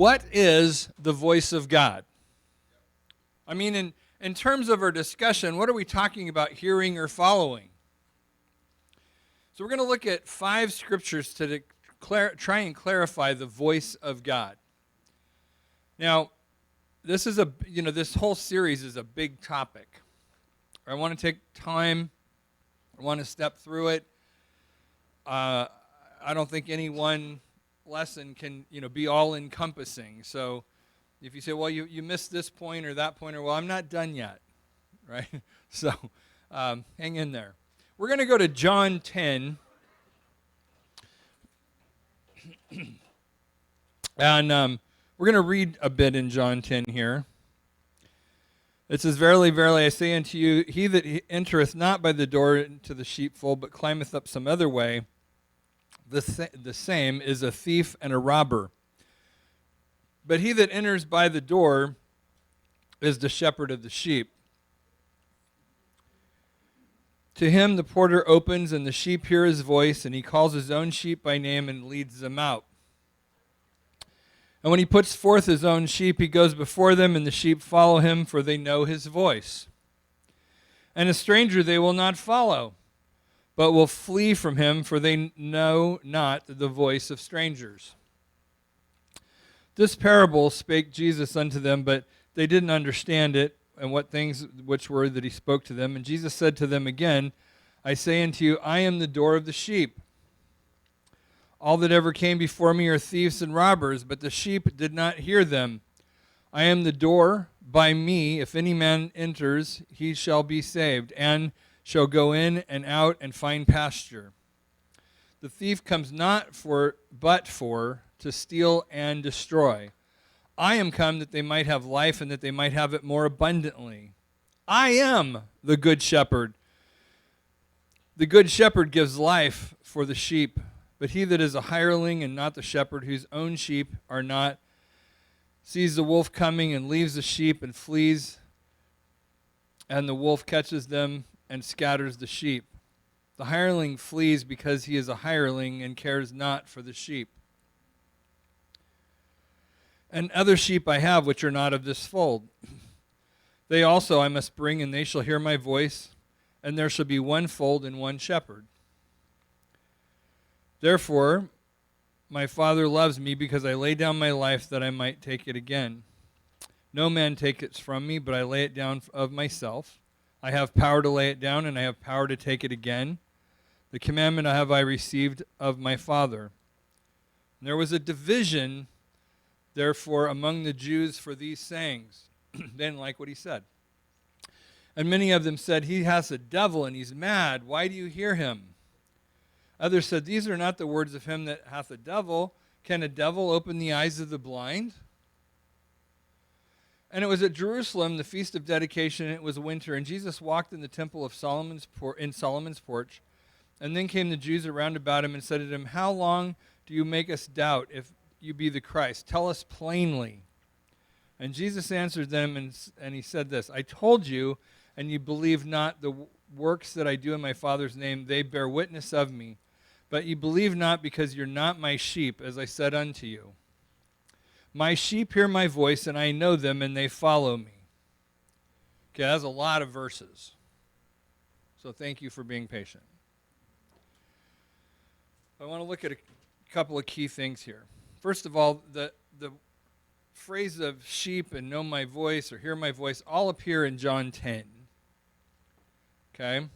what is the voice of God? I mean, in terms of our discussion, what are we talking about hearing or following? So we're going to look at 5 scriptures to try and clarify the voice of God. Now, this is this whole series is a big topic. I want to take time. I want to step through it. I don't think any one lesson can, be all-encompassing. So if you say, well, you missed this point or that point, or, well, I'm not done yet, right? So hang in there. We're going to go to John 10. And we're going to read a bit in John 10 here. It says, Verily, verily, I say unto you, he that entereth not by the door into the sheepfold, but climbeth up some other way, the same is a thief and a robber. But he that enters by the door is the shepherd of the sheep. To him the porter opens, and the sheep hear his voice, and he calls his own sheep by name and leads them out. And when he puts forth his own sheep, he goes before them, and the sheep follow him, for they know his voice. And a stranger they will not follow, but will flee from him, for they know not the voice of strangers. This parable spake Jesus unto them, but they didn't understand it, and what things which were that he spoke to them. And Jesus said to them again, I say unto you, I am the door of the sheep. All that ever came before me are thieves and robbers, but the sheep did not hear them. I am the door. By me, if any man enters, he shall be saved, and shall go in and out and find pasture. The thief comes not but for to steal and destroy. I am come that they might have life, and that they might have it more abundantly. I am the good shepherd. The good shepherd gives life for the sheep. But he that is a hireling and not the shepherd, whose own sheep are not, sees the wolf coming and leaves the sheep and flees, and the wolf catches them and scatters the sheep. The hireling flees because he is a hireling and cares not for the sheep. And other sheep I have which are not of this fold. They also I must bring, and they shall hear my voice, and there shall be one fold and one shepherd. Therefore, my Father loves me, because I lay down my life that I might take it again. No man take it from me, but I lay it down of myself. I have power to lay it down, and I have power to take it again. The commandment I received of my Father. And there was a division, therefore, among the Jews for these sayings. They didn't like what he said. And many of them said, he has a devil, and he's mad. Why do you hear him? Others said, these are not the words of him that hath a devil. Can a devil open the eyes of the blind? And it was at Jerusalem, the feast of dedication, and it was winter, and Jesus walked in the temple of Solomon's porch. And then came the Jews around about him and said to him, how long do you make us doubt if you be the Christ? Tell us plainly. And Jesus answered them, and he said this, I told you, and you believe not the works that I do in my Father's name. They bear witness of me. But you believe not, because you're not my sheep, as I said unto you. My sheep hear my voice, and I know them, and they follow me. Okay, that's a lot of verses. So thank you for being patient. I want to look at a couple of key things here. First of all, the phrase of sheep and know my voice or hear my voice all appear in John 10. Okay?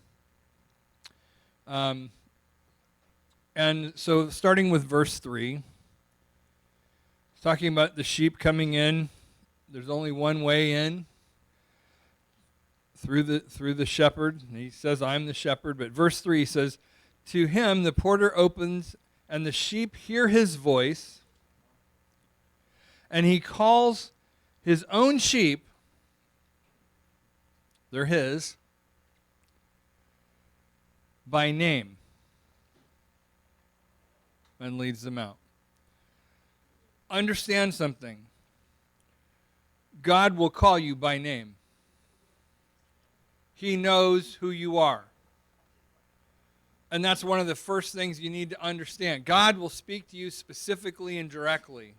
And so starting with verse 3, it's talking about the sheep coming in. There's only one way in, through the shepherd. And he says, I'm the shepherd. But verse 3 says, to him the porter opens, and the sheep hear his voice, and he calls his own sheep, they're his, by name, and leads them out. Understand something. God will call you by name. He knows who you are. And that's one of the first things you need to understand. God will speak to you specifically and directly.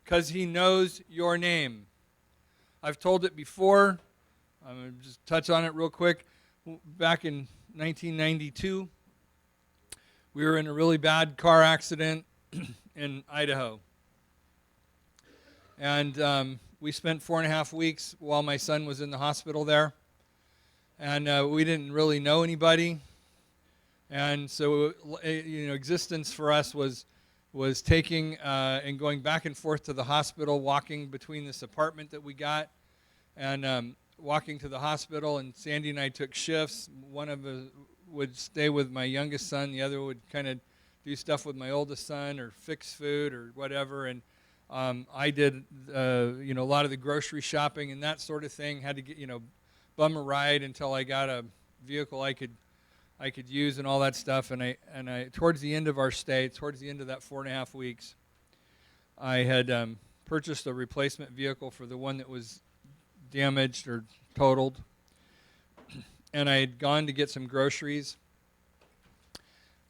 because he knows your name. I've told it before. I'm going to just touch on it real quick. Back in 1992, we were in a really bad car accident in Idaho. And we spent 4.5 weeks while my son was in the hospital there. And we didn't really know anybody. And so, existence for us was taking and going back and forth to the hospital, walking between this apartment that we got, and walking to the hospital. And Sandy and I took shifts. One of us would stay with my youngest son. The other would kind of do stuff with my oldest son or fix food or whatever. And I did, a lot of the grocery shopping and that sort of thing. Had to get, bum a ride until I got a vehicle I could use and all that stuff. And I towards the end of our stay, towards the end of that 4.5 weeks, I had purchased a replacement vehicle for the one that was damaged or totaled. And I had gone to get some groceries.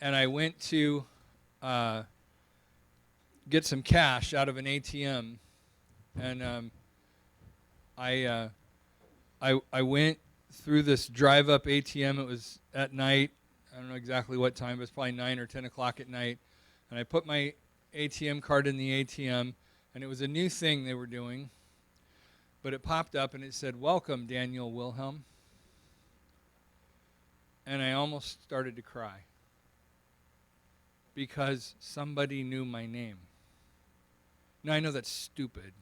And I went to get some cash out of an ATM. And I went through this drive-up ATM. It was at night. I don't know exactly what time. It was probably 9 or 10 o'clock at night. And I put my ATM card in the ATM, and it was a new thing they were doing. But it popped up, and it said, "Welcome, Daniel Wilhelm." And I almost started to cry because somebody knew my name. Now, I know that's stupid.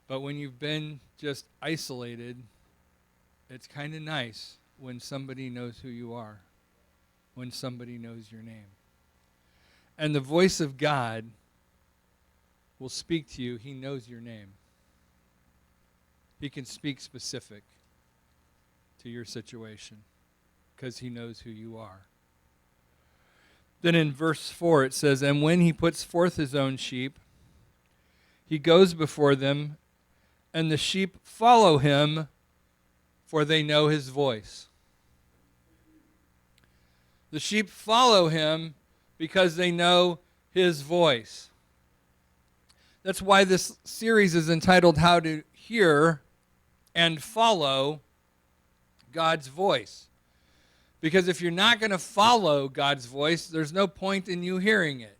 But when you've been just isolated, it's kind of nice when somebody knows who you are, when somebody knows your name. And the voice of God will speak to you. He knows your name. He can speak specific to your situation because he knows who you are. Then in verse 4 it says, "And when he puts forth his own sheep, he goes before them, and the sheep follow him, for they know his voice." The sheep follow him because they know his voice. That's why this series is entitled How to Hear and Follow God's Voice. Because if you're not going to follow God's voice, there's no point in you hearing it.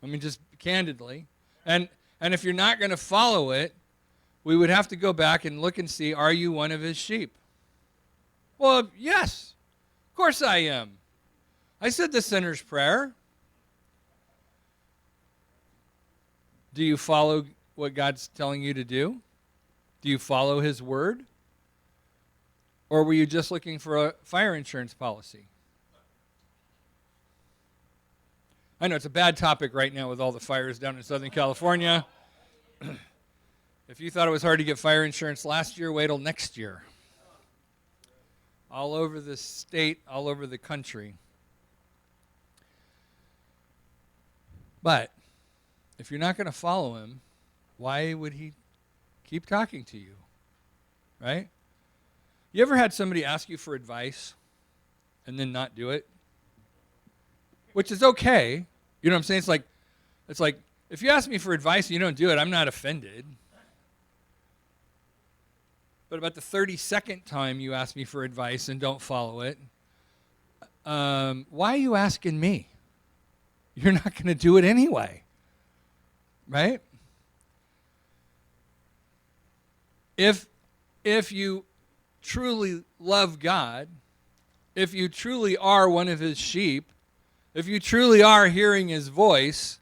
I mean, just candidly. And if you're not going to follow it, we would have to go back and look and see, are you one of his sheep? Well, yes, of course I am. I said the sinner's prayer. Do you follow what God's telling you to do? Do you follow his word? Or were you just looking for a fire insurance policy? I know it's a bad topic right now with all the fires down in Southern California. If you thought it was hard to get fire insurance last year, wait till next year. All over the state, all over the country. But if you're not going to follow him, why would he keep talking to you? Right? You ever had somebody ask you for advice and then not do it? Which is okay. You know what I'm saying? It's like if you ask me for advice and you don't do it, I'm not offended. But about the 32nd time you ask me for advice and don't follow it, why are you asking me? You're not going to do it anyway. Right? If you truly love God, if you truly are one of his sheep, if you truly are hearing his voice,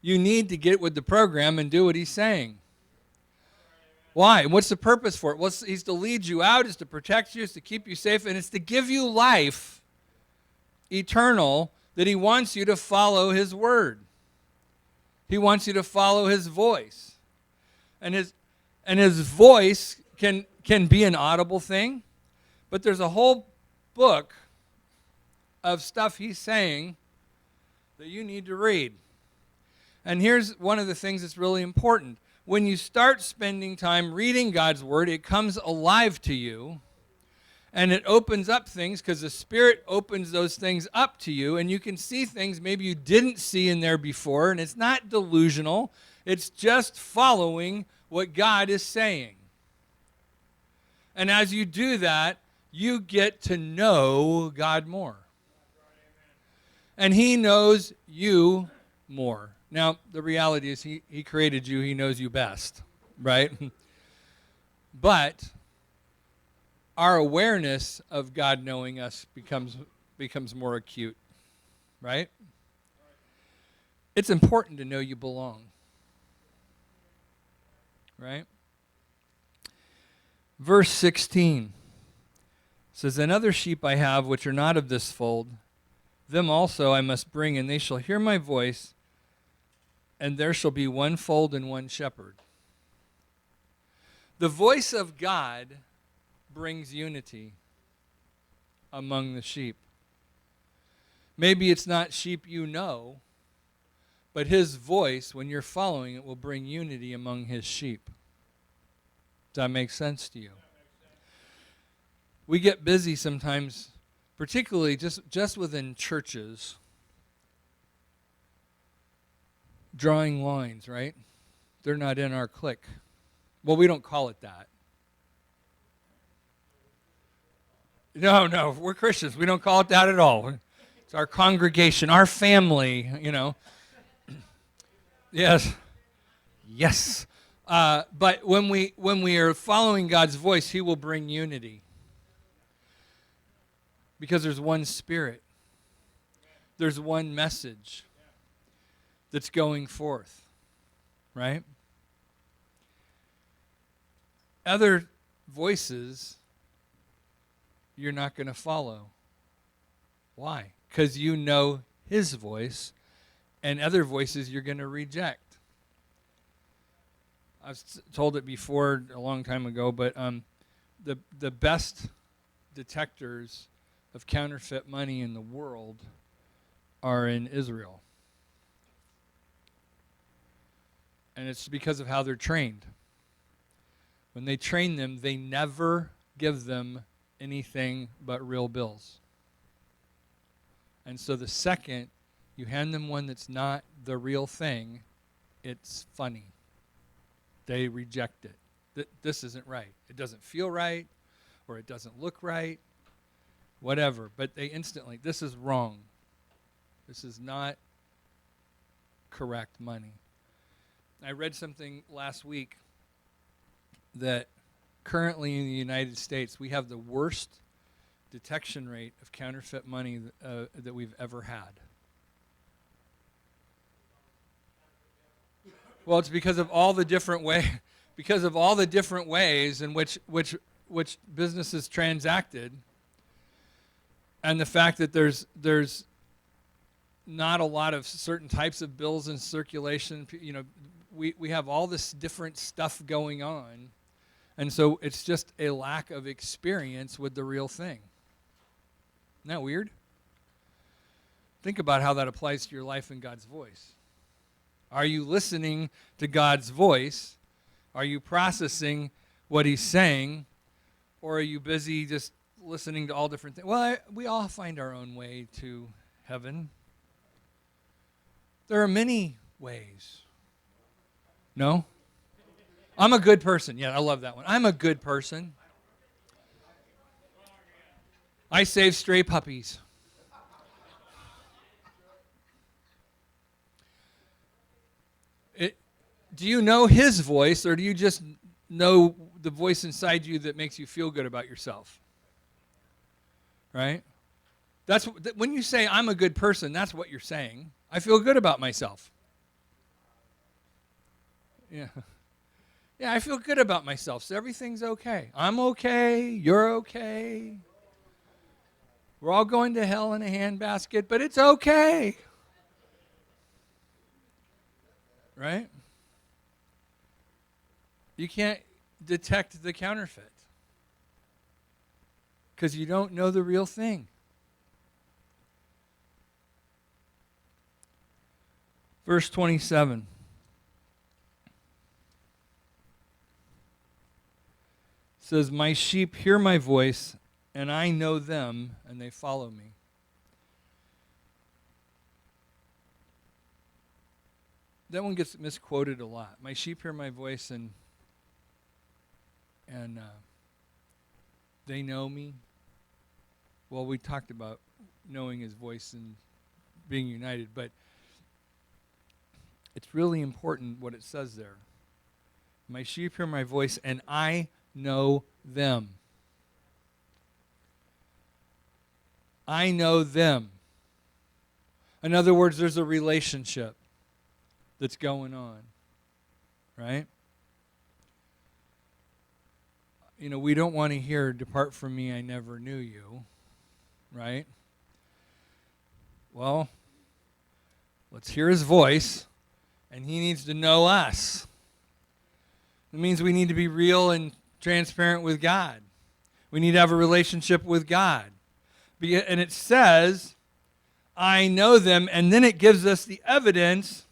you need to get with the program and do what he's saying. Why? What's the purpose for it? Well, he's to lead you out, it's to protect you, it's to keep you safe, and it's to give you life eternal, that he wants you to follow his word. He wants you to follow his voice. And his voice can be an audible thing, but there's a whole book of stuff he's saying that you need to read. And here's one of the things that's really important. When you start spending time reading God's word, it comes alive to you, And it opens up things because the Spirit opens those things up to you, and you can see things maybe you didn't see in there before, and it's not delusional. It's just following what God is saying. And as you do that, you get to know God more. And He knows you more. Now, the reality is He created you. He knows you best, right? But our awareness of God knowing us becomes more acute, right? It's important to know you belong, right? Verse 16 says, "And other sheep I have which are not of this fold, them also I must bring, and they shall hear my voice, and there shall be one fold and one shepherd." The voice of God brings unity among the sheep. Maybe it's not sheep you know, but His voice, when you're following it, will bring unity among His sheep. Does that make sense to you? We get busy sometimes, particularly just within churches, drawing lines, right? They're not in our clique. Well, we don't call it that. No, we're Christians. We don't call it that at all. It's our congregation, our family, Yes. But when we are following God's voice, He will bring unity. Because there's one Spirit. There's one message that's going forth. Right? Other voices you're not going to follow. Why? Because you know His voice, and other voices you're going to reject. I've told it before a long time ago, but the best detectors of counterfeit money in the world are in Israel. And it's because of how they're trained. When they train them, they never give them anything but real bills. And so the second you hand them one that's not the real thing, it's funny. They reject it. This isn't right. It doesn't feel right, or it doesn't look right, whatever. But they instantly, this is wrong. This is not correct money. I read something last week that currently in the United States, we have the worst detection rate of counterfeit money that we've ever had. Well, it's because of all the different ways in which businesses transacted, and the fact that there's not a lot of certain types of bills in circulation. We have all this different stuff going on. And so it's just a lack of experience with the real thing. Isn't that weird? Think about how that applies to your life and God's voice. Are you listening to God's voice? Are you processing what He's saying? Or are you busy just listening to all different things? Well, we all find our own way to heaven. There are many ways. No? I'm a good person. Yeah, I love that one. I'm a good person. I save stray puppies. Do you know His voice, or do you just know the voice inside you that makes you feel good about yourself? Right? That's when you say I'm a good person, that's what you're saying. I feel good about myself. Yeah. Yeah, I feel good about myself, so everything's okay. I'm okay, you're okay. We're all going to hell in a handbasket, but it's okay. Right? You can't detect the counterfeit because you don't know the real thing. Verse 27. Says, "My sheep hear my voice, and I know them, and they follow me. That one gets misquoted a lot. My sheep hear my voice, and they know me. Well, we talked about knowing his voice and being united, but it's really important what it says there. My sheep hear my voice, and I know them. I know them. In other words, there's a relationship that's going on, right? You know, we don't want to hear, "Depart from me, I never knew you," right? Well, let's hear his voice, and he needs to know us. It means we need to be real and transparent with God. We need to have a relationship with God. And it says, I know them, and then it gives us the evidence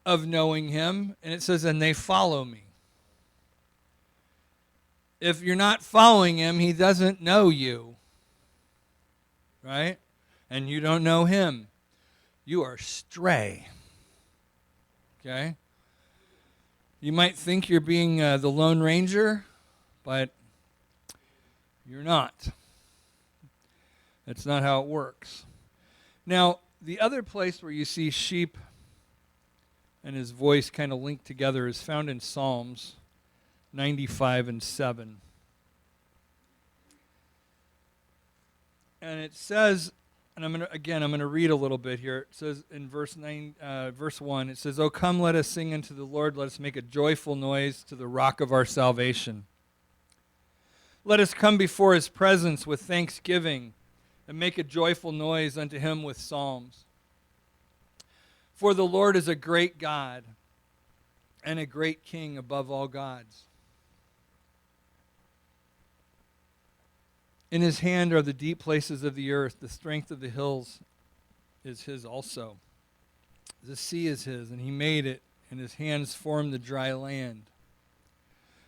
of knowing him, and it says, and they follow me. If you're not following him, he doesn't know you, right? And you don't know him. You are stray, okay? You might think you're being the Lone Ranger, but you're not. That's not how it works. Now, the other place where you see sheep and his voice kind of linked together is found in Psalms 95 and 7. And it says, and I'm going to read a little bit here. It says in verse 1, it says, "O come, let us sing unto the Lord. Let us make a joyful noise to the rock of our salvation. Let us come before his presence with thanksgiving and make a joyful noise unto him with psalms. For the Lord is a great God and a great King above all gods. In his hand are the deep places of the earth. The strength of the hills is his also. The sea is his, and he made it, and his hands formed the dry land.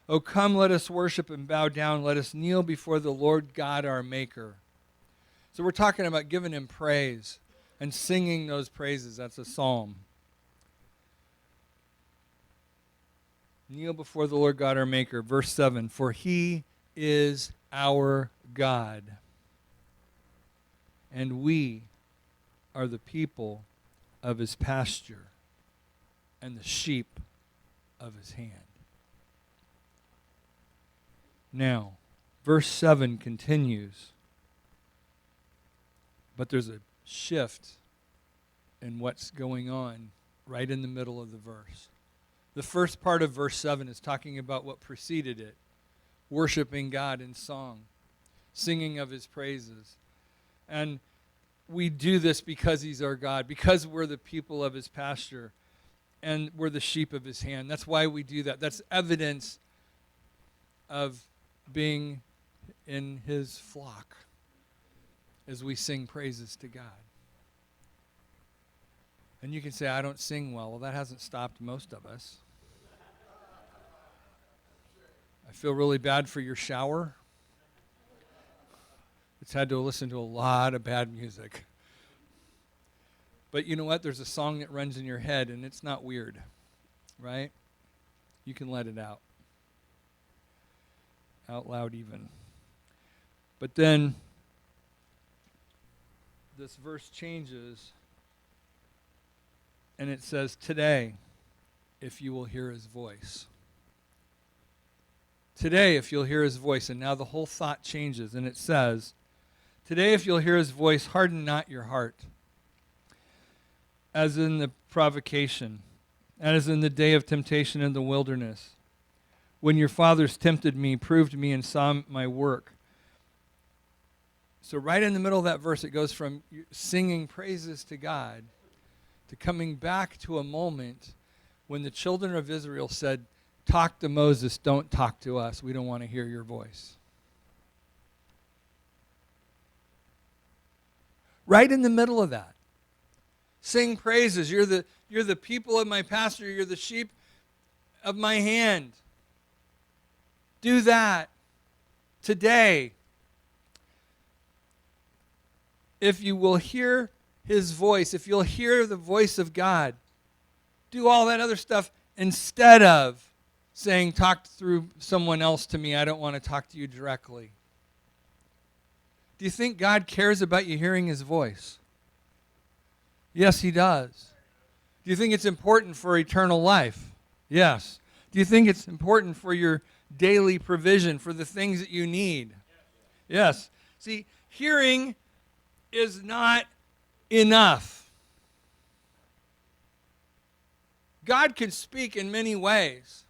O come, let us worship and bow down. Let us kneel before the Lord God our Maker." So we're talking about giving him praise and singing those praises. That's a psalm. Kneel before the Lord God our Maker. Verse 7, "For he is our God, and we are the people of his pasture and the sheep of his hand." Now, verse 7 continues, but there's a shift in what's going on right in the middle of the verse. The first part of verse 7 is talking about what preceded it, worshiping God in song, singing of his praises. And we do this because he's our God, because we're the people of his pasture, and we're the sheep of his hand. That's why we do that. That's evidence of being in his flock as we sing praises to God. And you can say, "I don't sing well." Well, that hasn't stopped most of us. I feel really bad for your shower. It's had to listen to a lot of bad music. But you know what? There's a song that runs in your head, and it's not weird, right? You can let it out loud even. But then this verse changes, and it says, "Today, if you will hear his voice." Today, if you'll hear his voice. And now the whole thought changes, and it says, "Today, if you'll hear his voice, harden not your heart, as in the provocation, as in the day of temptation in the wilderness, when your fathers tempted me, proved me, and saw my work." So right in the middle of that verse, it goes from singing praises to God to coming back to a moment when the children of Israel said, "Talk to Moses, don't talk to us. We don't want to hear your voice." Right in the middle of that. Sing praises. You're the people of my pasture. You're the sheep of my hand. Do that. today, if you will hear his voice, if you'll hear the voice of God, do all that other stuff instead of saying, talk through someone else to me. I don't want to talk to you directly. Do you think God cares about you hearing his voice? Yes, he does. Do you think it's important for eternal life? Yes. Do you think it's important for your daily provision, for the things that you need? Yes. See, hearing is not enough. God can speak in many ways.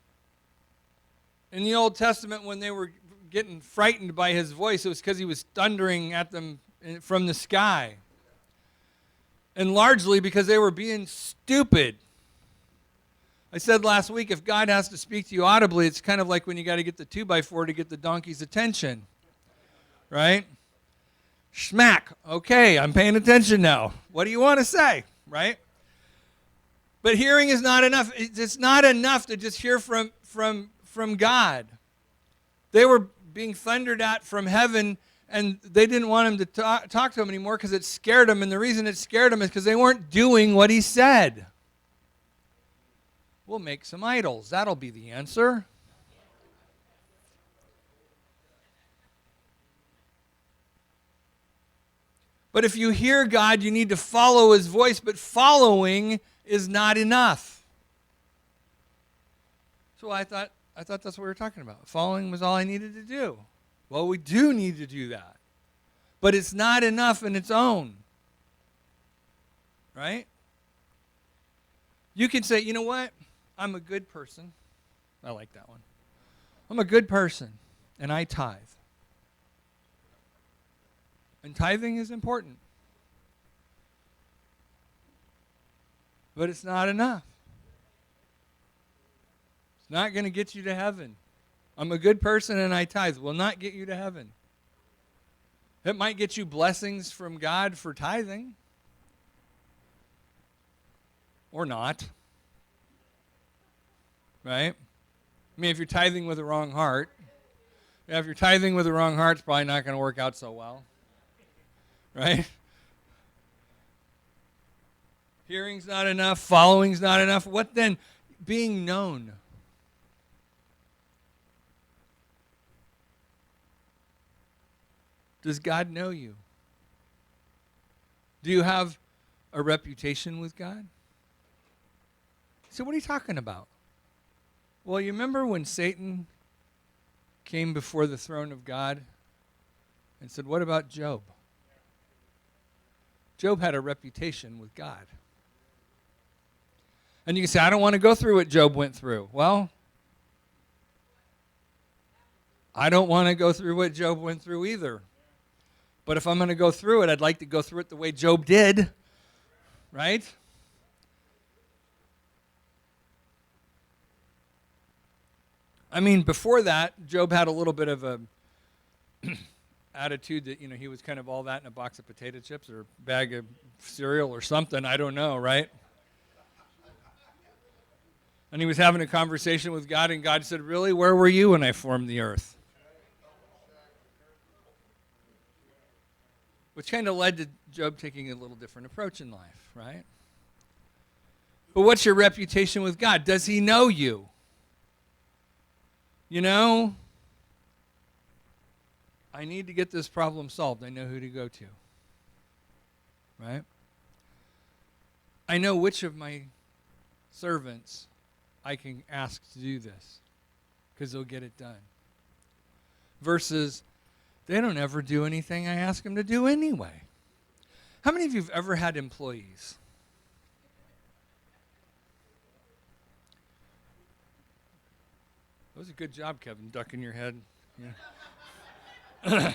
In the Old Testament, when they were getting frightened by his voice, it was because he was thundering at them from the sky. And largely because they were being stupid. I said last week, if God has to speak to you audibly, it's kind of like when you got to get the 2x4 to get the donkey's attention. Right? Schmack. Okay, I'm paying attention now. What do you want to say? Right? But hearing is not enough. It's not enough to just hear from God. They were being thundered at from heaven, and they didn't want him to talk to him anymore because it scared them. And the reason it scared them is because they weren't doing what he said. We'll make some idols. That'll be the answer. But if you hear God, you need to follow his voice, but following is not enough. So I thought that's what we were talking about. Following was all I needed to do. Well, we do need to do that. But it's not enough in its own. Right? You can say, you know what? I'm a good person. I like that one. I'm a good person, and I tithe. And tithing is important. But it's not enough. It's not going to get you to heaven. I'm a good person and I tithe. Will not get you to heaven. It might get you blessings from God for tithing. Or not. Right? I mean, if you're tithing with the wrong heart. If you're tithing with the wrong heart, it's probably not going to work out so well. Right? Hearing's not enough. Following's not enough. What then? Being known. Does God know you? Do you have a reputation with God? So what are you talking about? Well, you remember when Satan came before the throne of God and said, what about Job? Job had a reputation with God. And you can say, I don't want to go through what Job went through. Well, I don't want to go through what Job went through either. But if I'm going to go through it, I'd like to go through it the way Job did. Right? I mean, before that, Job had a little bit of a attitude that, he was kind of all that in a box of potato chips or a bag of cereal or something. I don't know, right? And he was having a conversation with God, and God said, really, where were you when I formed the earth? Which kind of led to Job taking a little different approach in life, right? But what's your reputation with God? Does he know you? I need to get this problem solved. I know who to go to. Right? I know which of my servants I can ask to do this because they'll get it done. Versus, they don't ever do anything I ask them to do anyway. How many of you have ever had employees? That was a good job, Kevin, ducking your head. Yeah.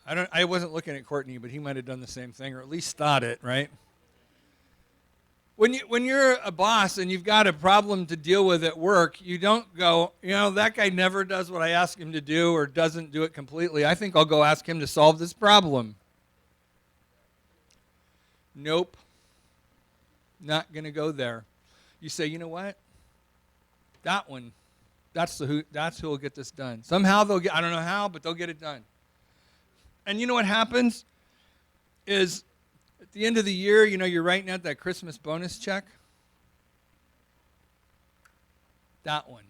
I wasn't looking at Courtney, but he might have done the same thing, or at least thought it, right? When you're a boss and you've got a problem to deal with at work, you don't go, that guy never does what I ask him to do or doesn't do it completely. I think I'll go ask him to solve this problem. Nope. Not going to go there. You say, you know what? That That's who will get this done. Somehow they'll get, I don't know how, but they'll get it done. And you know what happens is at the end of the year, you're writing out that Christmas bonus check. That one.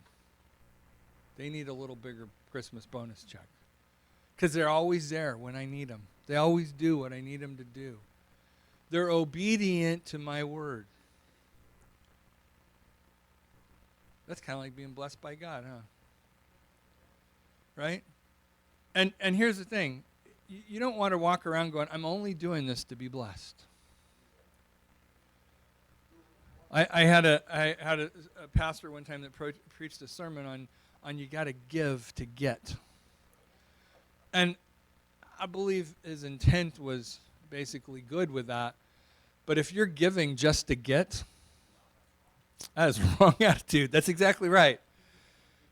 They need a little bigger Christmas bonus check. Because they're always there when I need them. They always do what I need them to do. They're obedient to my word. That's kind of like being blessed by God, huh? Right? And here's the thing. You don't want to walk around going, I'm only doing this to be blessed. I had a pastor one time that preached a sermon on you got to give to get. And I believe his intent was basically good with that. But if you're giving just to get, that is the wrong attitude. That's exactly right.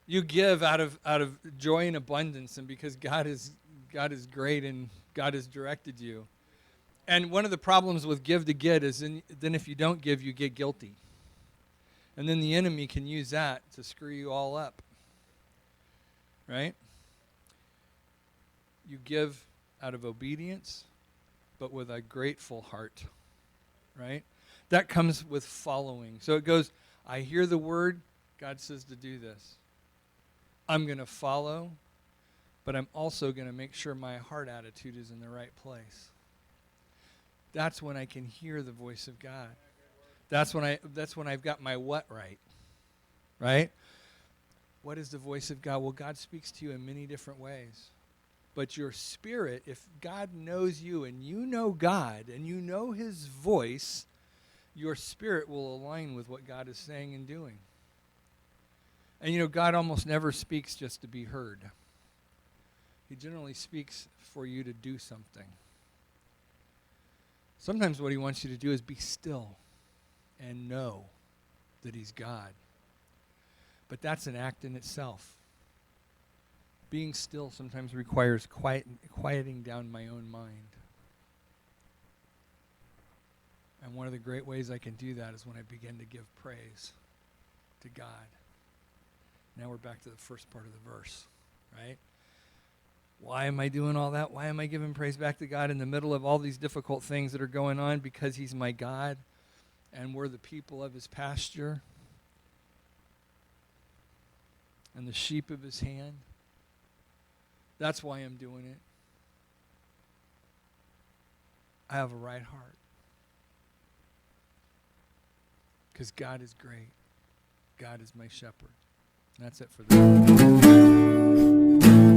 You give out of joy and abundance, and because God is great and God has directed you. And one of the problems with give to get is then if you don't give, you get guilty. And then the enemy can use that to screw you all up. Right? You give out of obedience, but with a grateful heart. Right? That comes with following. So it goes, I hear the word, God says to do this. I'm going to follow, but I'm also going to make sure my heart attitude is in the right place. That's when I can hear the voice of God. That's when I've got my what right. Right? What is the voice of God? Well, God speaks to you in many different ways. But your spirit, if God knows you and you know God and you know his voice, your spirit will align with what God is saying and doing. And God almost never speaks just to be heard. He generally speaks for you to do something. Sometimes what he wants you to do is be still and know that he's God. But that's an act in itself. Being still sometimes requires quieting down my own mind. And one of the great ways I can do that is when I begin to give praise to God. Now we're back to the first part of the verse, right? Why am I doing all that? Why am I giving praise back to God in the middle of all these difficult things that are going on? Because he's my God, and we're the people of his pasture, and the sheep of his hand. That's why I'm doing it. I have a right heart. Because God is great. God is my shepherd. And that's it for this.